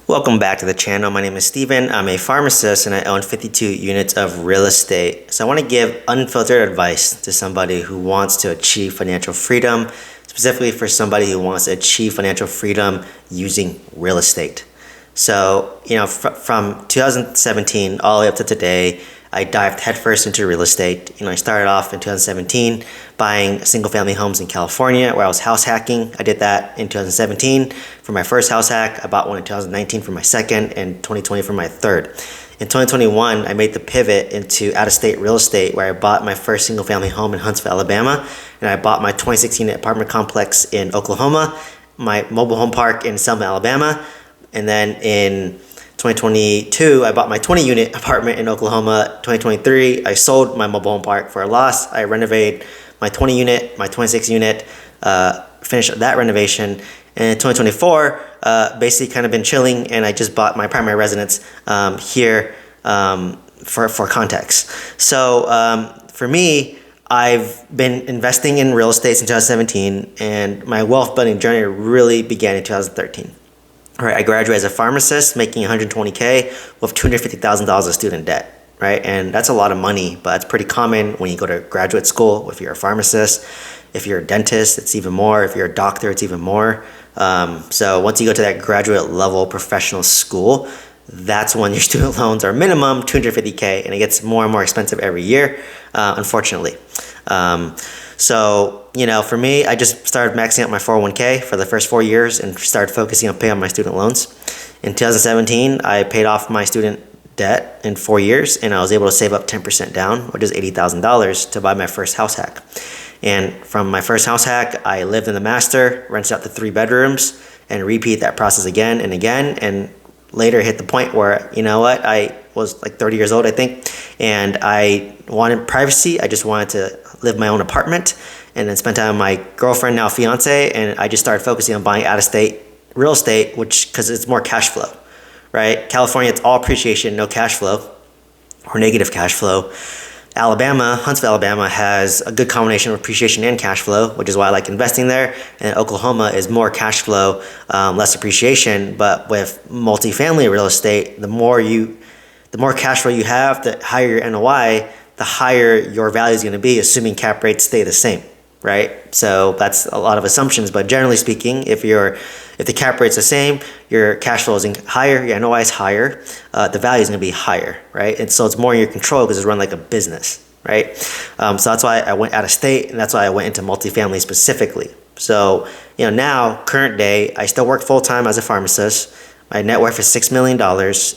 Welcome back to the channel. My name is Steven. I'm a pharmacist and I own 52 units of real estate. So I want to give unfiltered advice to somebody who wants to achieve financial freedom, specifically for somebody who wants to achieve financial freedom using real estate. So, from 2017 all the way up to today, I dived headfirst into real estate. I started off in 2017 buying single-family homes in California where I was house hacking. I did that in 2017 for my first house hack. I bought one in 2019 for my second and 2020 for my third. In 2021, I made the pivot into out-of-state real estate where I bought my first single-family home in Huntsville, Alabama, and I bought my 26-unit apartment complex in Oklahoma, my mobile home park in Selma, Alabama, and then in 2022, I bought my 20-unit apartment in Oklahoma. 2023, I sold my mobile home park for a loss. I renovated my 20-unit, my 26-unit, finished that renovation. And in 2024, basically kind of been chilling, and I just bought my primary residence here for context. So for me, I've been investing in real estate since 2017, and my wealth building journey really began in 2013. Right, I graduated as a pharmacist making $120K with $250,000 of student debt, right? And that's a lot of money, but it's pretty common when you go to graduate school. If you're a pharmacist, if you're a dentist, it's even more. If you're a doctor, it's even more. So once you go to that graduate level professional school, that's when your student loans are minimum $250K, and it gets more and more expensive every year, unfortunately. So, for me, I just started maxing out my 401k for the first 4 years and started focusing on paying off my student loans. In 2017, I paid off my student debt in 4 years, and I was able to save up 10% down, which is $80,000 to buy my first house hack. And from my first house hack, I lived in the master, rented out the 3 bedrooms, and repeat that process again and again, and later hit the point where, I was like 30 years old, I think, and I wanted privacy. I just wanted to live my own apartment and then spend time with my girlfriend, now fiance, and I just started focusing on buying out-of-state real estate, because it's more cash flow, right? California, it's all appreciation, no cash flow or negative cash flow. Huntsville, Alabama has a good combination of appreciation and cash flow, which is why I like investing there. And Oklahoma is more cash flow, less appreciation. But with multifamily real estate, the more cash flow you have, the higher your NOI, the higher your value is going to be, assuming cap rates stay the same, right? So that's a lot of assumptions, but generally speaking, if the cap rate's the same, your cash flow is higher, your NOI is higher, the value is going to be higher, right? And so it's more in your control because it's run like a business, right? So that's why I went out of state, and that's why I went into multifamily specifically. So, now, current day, I still work full-time as a pharmacist. My net worth is $6 million,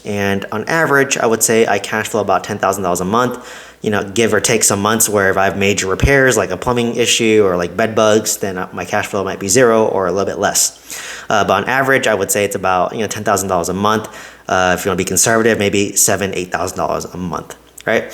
and on average, I would say I cash flow about $10,000 a month. Give or take some months where if I have major repairs like a plumbing issue or like bed bugs, then my cash flow might be zero or a little bit less. But on average, I would say it's about $10,000 a month. If you want to be conservative, maybe $7,000, $8,000 a month, right?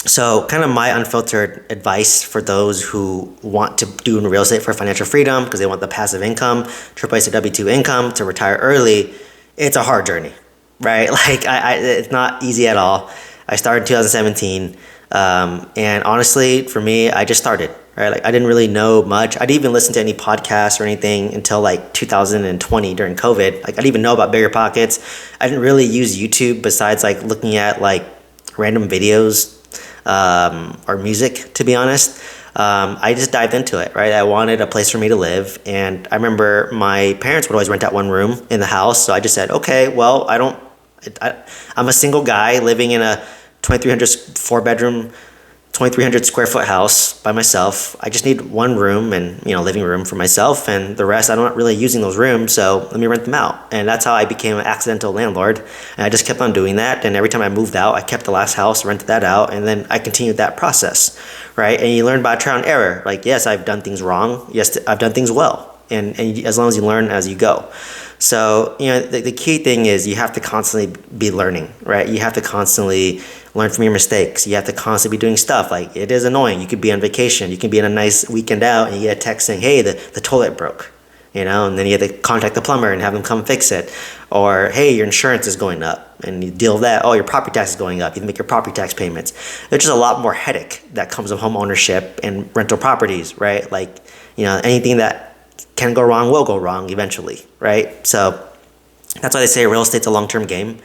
So kind of my unfiltered advice for those who want to do in real estate for financial freedom because they want the passive income to replace their W-2 income to retire early. It's a hard journey, right? It's not easy at all. I started in 2017, and honestly, for me, I just started, right? I didn't really know much. I didn't even listen to any podcasts or anything until 2020 during COVID. I didn't even know about Bigger Pockets. I didn't really use YouTube besides looking at random videos or music, to be honest. I just dived into it, right? I wanted a place for me to live, and I remember my parents would always rent out one room in the house, so I just said, okay, well, I'm a single guy living in a 2,300 4-bedroom, 2,300 square foot house by myself. I just need one room and living room for myself, and the rest I'm not really using those rooms, so let me rent them out. And that's how I became an accidental landlord, and I just kept on doing that. And every time I moved out, I kept the last house, rented that out, and then I continued that process, right? And you learn by trial and error. Yes, I've done things wrong. Yes, I've done things well, and as long as you learn as you go. So, the key thing is you have to constantly be learning, right? You have to constantly learn from your mistakes. You have to constantly be doing stuff. It is annoying. You could be on vacation. You can be on a nice weekend out and you get a text saying, hey, the toilet broke, and then you have to contact the plumber and have them come fix it. Or, hey, your insurance is going up, and you deal with that. Oh, your property tax is going up. You can make your property tax payments. There's just a lot more headache that comes with home ownership and rental properties, right? Anything that can go wrong, will go wrong eventually, right? So that's why they say real estate's a long-term game.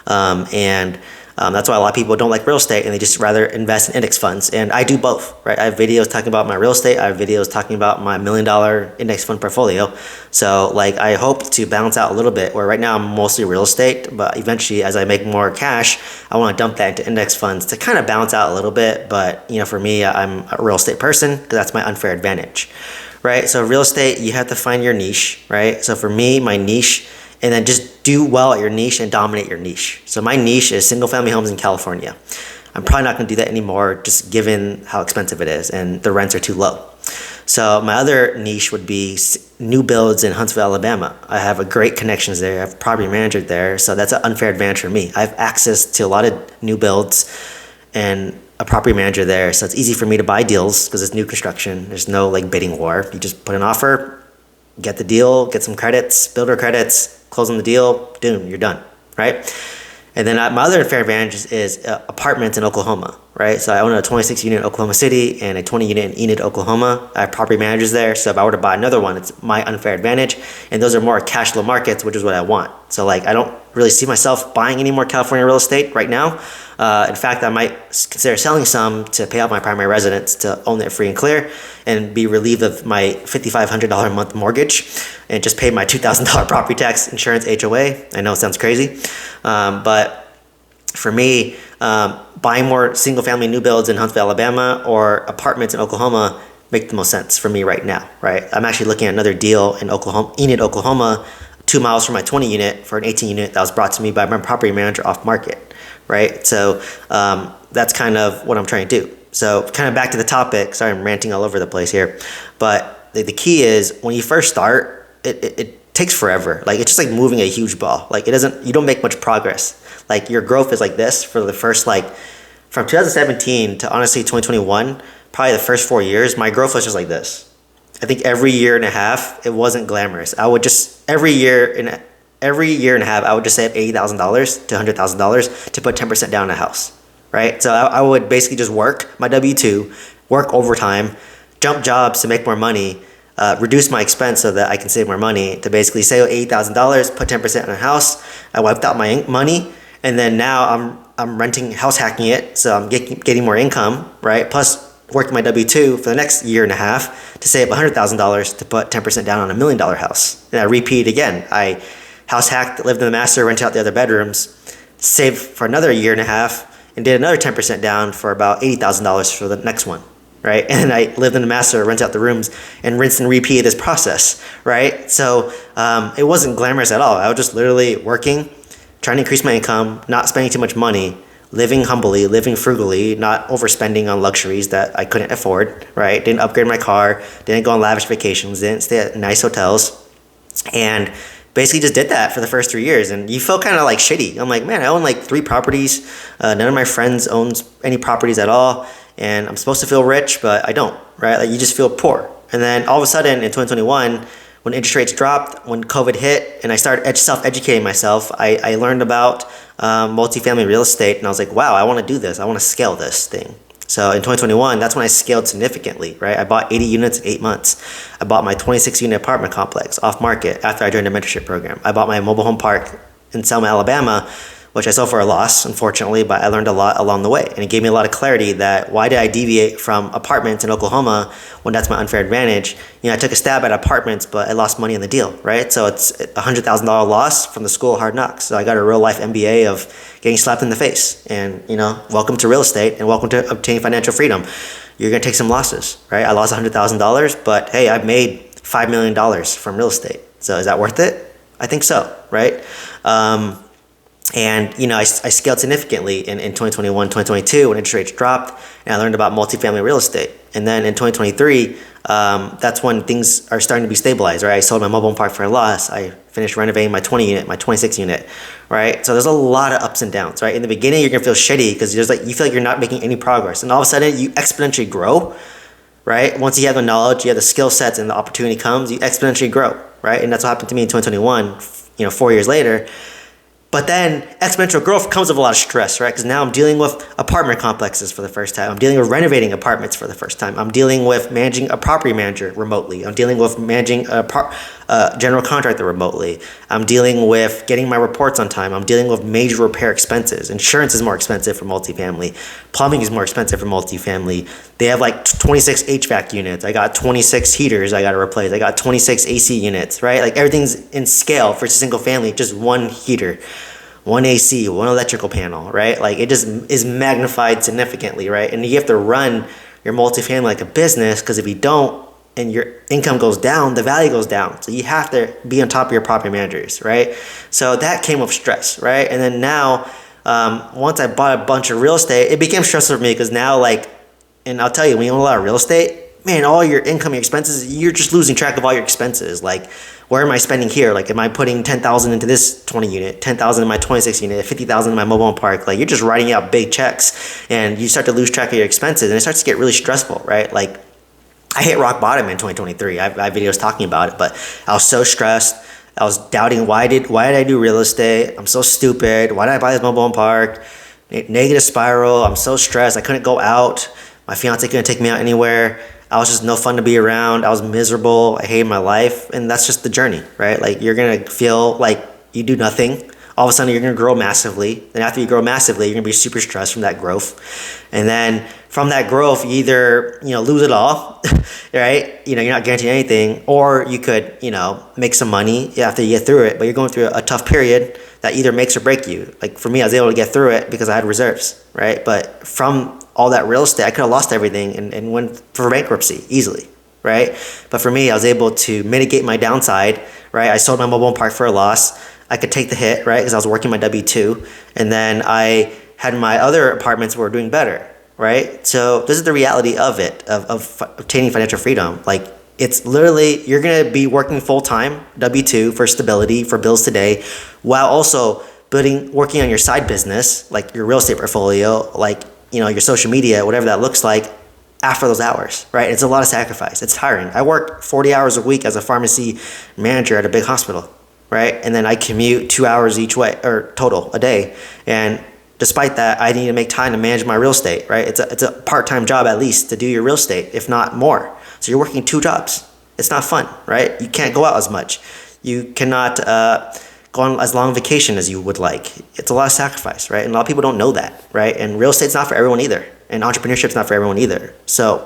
And that's why a lot of people don't like real estate and they just rather invest in index funds. And I do both, right? I have videos talking about my real estate. I have videos talking about my $1 million index fund portfolio. So like I hope to balance out a little bit where right now I'm mostly real estate, but eventually as I make more cash, I want to dump that into index funds to kind of balance out a little bit. But for me, I'm a real estate person because that's my unfair advantage, right? So real estate, you have to find your niche, right? So for me, my niche, and then just do well at your niche and dominate your niche. So my niche is single family homes in California. I'm probably not gonna do that anymore just given how expensive it is and the rents are too low. So my other niche would be new builds in Huntsville, Alabama. I have a great connections there. I have a property manager there. So that's an unfair advantage for me. I have access to a lot of new builds and a property manager there. So it's easy for me to buy deals because it's new construction. There's no like bidding war. You just put an offer, get the deal, get some credits, builder credits, close on the deal, boom, you're done, right? And then my other unfair advantage is apartments in Oklahoma, right? So I own a 26 unit in Oklahoma City and a 20 unit in Enid, Oklahoma. I have property managers there. So if I were to buy another one, it's my unfair advantage. And those are more cash flow markets, which is what I want. So like, I don't really see myself buying any more California real estate right now. In fact, I might consider selling some to pay off my primary residence to own it free and clear and be relieved of my $5,500 a month mortgage and just pay my $2,000 property tax, insurance, HOA. I know it sounds crazy, but for me, buying more single family new builds in Huntsville, Alabama or apartments in Oklahoma make the most sense for me right now, right? I'm actually looking at another deal in Oklahoma, Enid, Oklahoma, 2 miles from my 20 unit for an 18 unit that was brought to me by my property manager off market, right? So that's kind of what I'm trying to do. So kind of back to the topic, sorry, I'm ranting all over the place here, but the key is when you first start, it takes forever. Like it's just like moving a huge ball. Like you don't make much progress. Like your growth is like this for the first from 2017 to honestly 2021, probably the first 4 years, my growth was just like this. I think every year and a half, it wasn't glamorous. I would just, every year and a half, I would just save $80,000 to $100,000 to put 10% down on a house, right? So I would basically just work my W-2, work overtime, jump jobs to make more money, reduce my expense so that I can save more money to basically save $80,000, put 10% on a house. I wiped out my money, and then now I'm renting, house hacking it, so I'm getting more income, right? Plus working my W-2 for the next year and a half to save $100,000 to put 10% down on $1 million house. And I repeat again. I house hacked, lived in the master, rented out the other bedrooms, saved for another year and a half, and did another 10% down for about $80,000 for the next one, right? And I lived in the master, rented out the rooms, and rinsed and repeated this process, right? So it wasn't glamorous at all. I was just literally working, trying to increase my income, not spending too much money, living humbly, living frugally, not overspending on luxuries that I couldn't afford, right? Didn't upgrade my car, didn't go on lavish vacations, didn't stay at nice hotels, and basically just did that for the first 3 years. And you feel kind of like shitty. I'm like, man, I own like 3 properties. None of my friends owns any properties at all. And I'm supposed to feel rich, but I don't, right? Like you just feel poor. And then all of a sudden in 2021, when interest rates dropped, when COVID hit, and I started self-educating myself, I learned about multifamily real estate, and I was like, wow, I want to do this. I want to scale this thing. So in 2021, that's when I scaled significantly, right? I bought 80 units in 8 months. I bought my 26 unit apartment complex off market after I joined the mentorship program. I bought my mobile home park in Selma, Alabama, which I sold for a loss, unfortunately, but I learned a lot along the way. And it gave me a lot of clarity that why did I deviate from apartments in Oklahoma when that's my unfair advantage? I took a stab at apartments, but I lost money in the deal, right? So it's a $100,000 loss from the school of hard knocks. So I got a real life MBA of getting slapped in the face. And, welcome to real estate and welcome to obtaining financial freedom. You're going to take some losses, right? I lost $100,000, but hey, I've made $5 million from real estate. So is that worth it? I think so, right? And, I scaled significantly in 2021, 2022 when interest rates dropped, and I learned about multifamily real estate. And then in 2023, that's when things are starting to be stabilized, right? I sold my mobile home park for a loss. I finished renovating my 20 unit, my 26 unit, right? So there's a lot of ups and downs, right? In the beginning, you're going to feel shitty because you feel like you're not making any progress. And all of a sudden, you exponentially grow, right? Once you have the knowledge, you have the skill sets, and the opportunity comes, you exponentially grow, right? And that's what happened to me in 2021, 4 years later. But then exponential growth comes with a lot of stress, right? Because now I'm dealing with apartment complexes for the first time. I'm dealing with renovating apartments for the first time. I'm dealing with managing a property manager remotely. I'm dealing with managing a general contractor remotely. I'm dealing with getting my reports on time. I'm dealing with major repair expenses. Insurance is more expensive for multifamily. Plumbing is more expensive for multifamily. They have like 26 HVAC units. I got 26 heaters I got to replace. I got 26 AC units, right? Like everything's in scale for single family, just one heater, one AC, one electrical panel, right? Like it just is magnified significantly, right? And you have to run your multifamily like a business, because if you don't and your income goes down, the value goes down. So you have to be on top of your property managers, right? So that came with stress, right? And then now, once I bought a bunch of real estate, it became stressful for me, because now, like, and I'll tell you, when you own a lot of real estate, man, all your income, your expenses, you're just losing track of all your expenses. Like, where am I spending here? Like, am I putting 10,000 into this 20 unit, 10,000 in my 26 unit, 50,000 in my mobile home park? Like, you're just writing out big checks, and you start to lose track of your expenses, and it starts to get really stressful, right? Like, I hit rock bottom in 2023. I have videos talking about it, but I was so stressed. I was doubting, why did I do real estate? I'm so stupid. Why did I buy this mobile home park? Negative spiral. I'm so stressed. I couldn't go out. My fiance couldn't take me out anywhere. I was just no fun to be around. I was miserable. I hated my life. And that's just the journey, right? Like, you're going to feel like you do nothing. All of a sudden, you're going to grow massively. And after you grow massively, you're going to be super stressed from that growth. And then from that growth, you either, lose it all, right? You're not guaranteed anything, or you could, make some money after you get through it, but you're going through a tough period that either makes or break you. Like, for me, I was able to get through it because I had reserves, right? But from all that real estate, I could have lost everything and went for bankruptcy easily, right? But for me, I was able to mitigate my downside, right? I sold my mobile home park for a loss. I could take the hit, right? Because I was working my W-2, and then I had my other apartments were doing better, right? So this is the reality of it, of obtaining financial freedom. Like, it's literally, you're going to be working full-time, W-2, for stability, for bills today, while also working on your side business, like your real estate portfolio, like, your social media, whatever that looks like, after those hours, right? It's a lot of sacrifice. It's tiring. I work 40 hours a week as a pharmacy manager at a big hospital, right? And then I commute 2 hours each way, or total, a day. And despite that, I need to make time to manage my real estate, right? It's a part-time job at least to do your real estate, if not more. So you're working 2 jobs. It's not fun, right? You can't go out as much. You cannot go on as long vacation as you would like. It's a lot of sacrifice, right? And a lot of people don't know that, right? And real estate's not for everyone either. And entrepreneurship's not for everyone either. So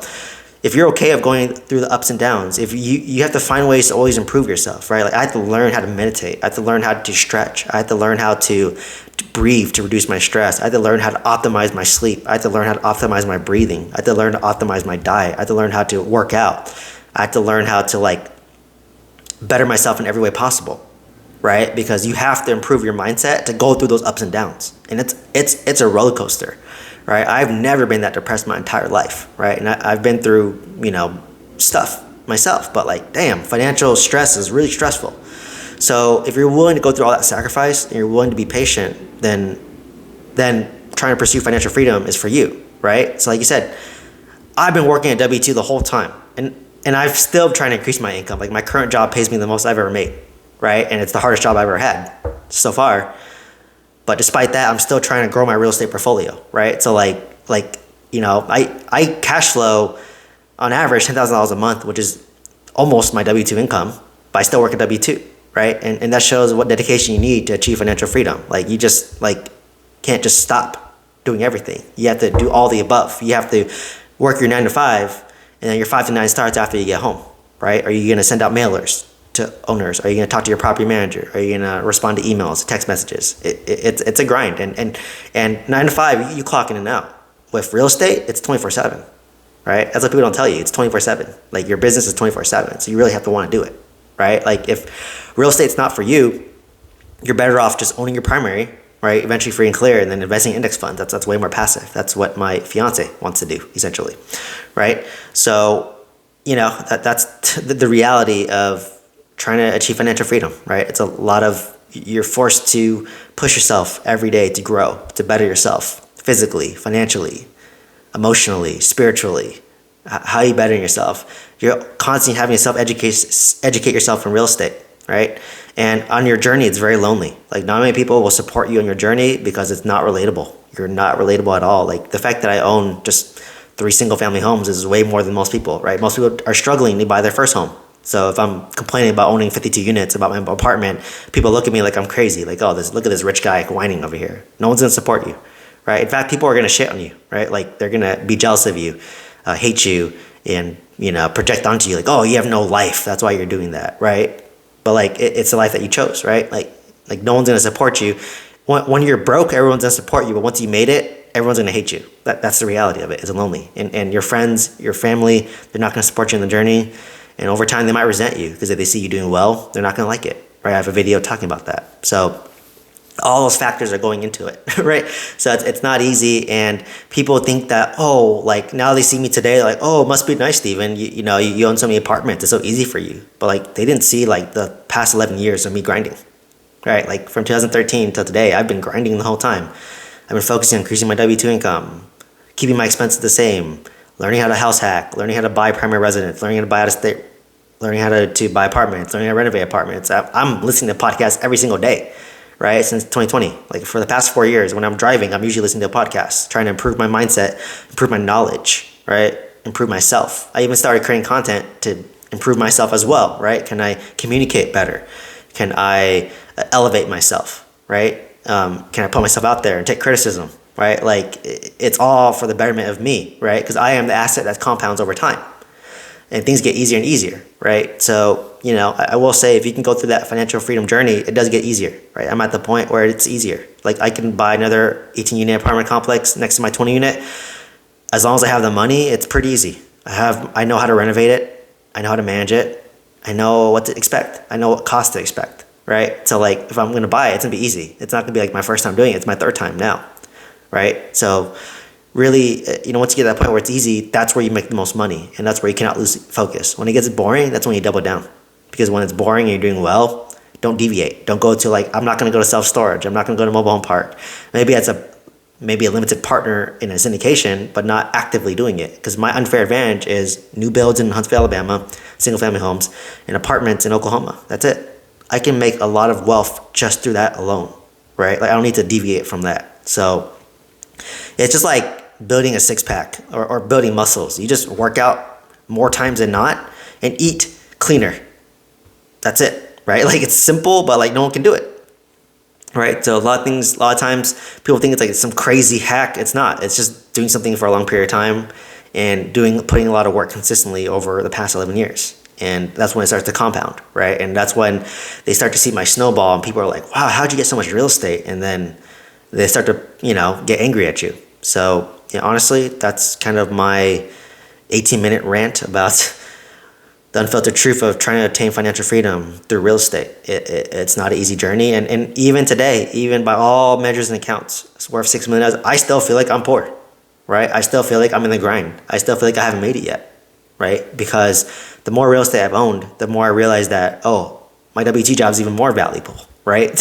if you're okay of going through the ups and downs, if you have to find ways to always improve yourself, right? Like, I had to learn how to meditate. I had to learn how to stretch. I had to learn how to breathe to reduce my stress. I had to learn how to optimize my sleep. I had to learn how to optimize my breathing. I had to learn to optimize my diet. I had to learn how to work out. I had to learn how to better myself in every way possible, right? Because you have to improve your mindset to go through those ups and downs. And it's a roller coaster, right? I've never been that depressed my entire life, right? And I've been through, stuff myself, but damn, financial stress is really stressful. So if you're willing to go through all that sacrifice and you're willing to be patient, then trying to pursue financial freedom is for you, right? So like you said, I've been working at W-2 the whole time, and I'm still trying to increase my income. Like, my current job pays me the most I've ever made, right? And it's the hardest job I've ever had so far. But despite that, I'm still trying to grow my real estate portfolio, right? So I cash flow on average $10,000 a month, which is almost my W-2 income, but I still work at W-2, right? And that shows what dedication you need to achieve financial freedom. Like, you just can't just stop doing everything. You have to do all the above. You have to work your 9 to 5, and then your 5 to 9 starts after you get home, right? Are you going to send out mailers to owners? Are you going to talk to your property manager? Are you going to respond to emails, text messages? It's a grind. And 9 to 5, you clock in and out. With real estate, it's 24/7, right? That's what people don't tell you. It's 24/7. Like, your business is 24/7. So you really have to want to do it, right? Like, if real estate's not for you, you're better off just owning your primary, right? Eventually free and clear, and then investing in index funds. That's way more passive. That's what my fiance wants to do, essentially, right? So, that's the reality of trying to achieve financial freedom, right? It's a lot of, you're forced to push yourself every day to grow, to better yourself physically, financially, emotionally, spiritually. How are you bettering yourself? You're constantly having to educate yourself in real estate. right? And on your journey, it's very lonely. Like, not many people will support you on your journey because it's not relatable. You're not relatable at all. Like, the fact that I own just 3 single family homes is way more than most people, right? Most people are struggling to buy their first home. So if I'm complaining about owning 52 units about my apartment, people look at me like I'm crazy. Like, oh, look at this rich guy whining over here. No one's gonna support you, right? In fact, people are gonna shit on you, right? Like, they're gonna be jealous of you, hate you, and project onto you like, oh, you have no life. That's why you're doing that, right? But like, it's the life that you chose, right? Like no one's gonna support you. When you're broke, everyone's gonna support you, but once you made it, everyone's gonna hate you. That's the reality of it. It's lonely, and your friends, your family, they're not gonna support you in the journey. And over time, they might resent you because if they see you doing well, they're not gonna like it, right? I have a video talking about that. So all those factors are going into it, right? So it's not easy, and people think that, oh, like now they see me today, like, oh, it must be nice, Steven. You own so many apartments, it's so easy for you. But like, they didn't see like the past 11 years of me grinding, right? Like from 2013 till today, I've been grinding the whole time. I've been focusing on increasing my W-2 income, keeping my expenses the same, learning how to house hack, learning how to buy primary residence, learning how to buy out of state, learning how to buy apartments, learning how to renovate apartments. I'm listening to podcasts every single day, right? Since 2020. Like for the past 4 years, when I'm driving, I'm usually listening to a podcast, trying to improve my mindset, improve my knowledge, right? Improve myself. I even started creating content to improve myself as well, right? Can I communicate better? Can I elevate myself, right? Can I put myself out there and take criticism, right? Like it's all for the betterment of me, right? Because I am the asset that compounds over time. And things get easier and easier, right? So, I will say, if you can go through that financial freedom journey, it does get easier, right? I'm at the point where it's easier. Like I can buy another 18-unit apartment complex next to my 20-unit. As long as I have the money, it's pretty easy. I know how to renovate it. I know how to manage it. I know what to expect. I know what cost to expect, right? So like, if I'm gonna buy it, it's gonna be easy. It's not gonna be like my first time doing it. It's my third time now, right? So really, once you get to that point where it's easy, that's where you make the most money, and that's where you cannot lose focus. When it gets boring, that's when you double down. Because when it's boring and you're doing well, don't deviate. Don't go to like, I'm not going to go to self-storage. I'm not going to go to mobile home park. Maybe it's a limited partner in a syndication, but not actively doing it. Because my unfair advantage is new builds in Huntsville, Alabama, single family homes, and apartments in Oklahoma. That's it. I can make a lot of wealth just through that alone, right? Like I don't need to deviate from that. So it's just like building a six-pack or building muscles. You just work out more times than not and eat cleaner. That's it, right? Like it's simple, but like no one can do it, right? So a lot of times people think it's like some crazy hack. It's not. It's just doing something for a long period of time and putting a lot of work consistently over the past 11 years. And that's when it starts to compound, right? And that's when they start to see my snowball and people are like, wow, how'd you get so much real estate? And then they start to, get angry at you. So honestly, that's kind of my 18-minute rant about the unfiltered truth of trying to attain financial freedom through real estate. It's not an easy journey. And even today, even by all measures and accounts, it's worth $6 million. I still feel like I'm poor, right? I still feel like I'm in the grind. I still feel like I haven't made it yet, right? Because the more real estate I've owned, the more I realize that, oh, my W-2 job is even more valuable, right?